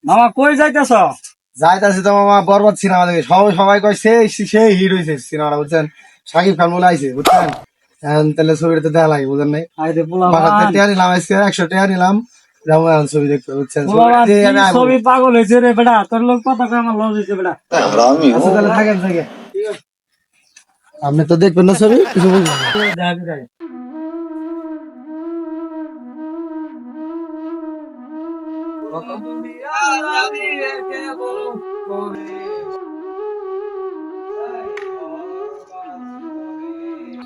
মামা কই যাইতেছ? যাইতাছি তো মামা, বরবাদ সিনেমা দেখে। সবাই কয় সেই হিট হয়েছে সিনেমাটা, বুঝছেন? শাকিব খান বলে আইছে, বুঝছেন? এখন তাহলে ছবিটা তো দেখা লাগে, বুঝেন নাই? টিয়া নিলাম, আজকে 100 টাকা নিলাম, যাবো এখন ছবি দেখতে, বুঝছেন? ছবি পাগল হয়েছে রে বেটা, তোর লোক কথা কয় আমার লস হয়েছে বেটা। আচ্ছা তাহলে থাকেন থেকে, আপনি তো দেখবেন না ছবি, কিছু বুঝবেন না।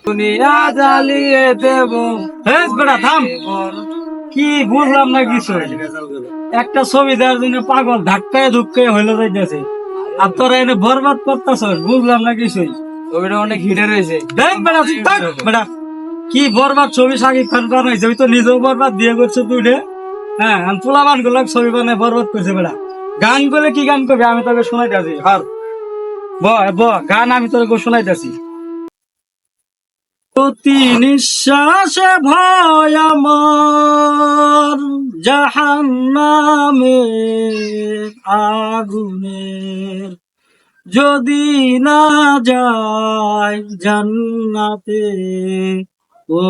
দুনিয়া জ্বালিয়ে দেব। হেস বেটা থাম, কি বুঝলাম না কিছু। একটা ছবি দেওয়ার জন্য পাগল ধাক্কায় ধুক্কায় হইলো যাইতেছে, আর তোরা এনে বরবাদ করতেছ, বুঝলাম না কিছুই। ছবিটা অনেক হিটে রয়েছে। দেখ বেটা তুই থাক বেটা, কি বরবাদ ছবি শাকিব খান বানাইছে, ওই তো নিজেও বরবাদ দিয়ে করছে তুই রে। হ্যাঁ, পোলাবান গুলো ছবি বানায় বরবাদ করছে বেটা। গান করলে কি গান করবি, আমি তোকে শোনাইতেছি। হর ব গান আমি তোকে শোনাইতেছি। প্রতি নিঃশ্বাসে ভয় আমার, জাহান্নামের আগুনের, যদি না যায় জান্নাতে। ও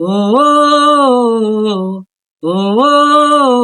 ও ও ও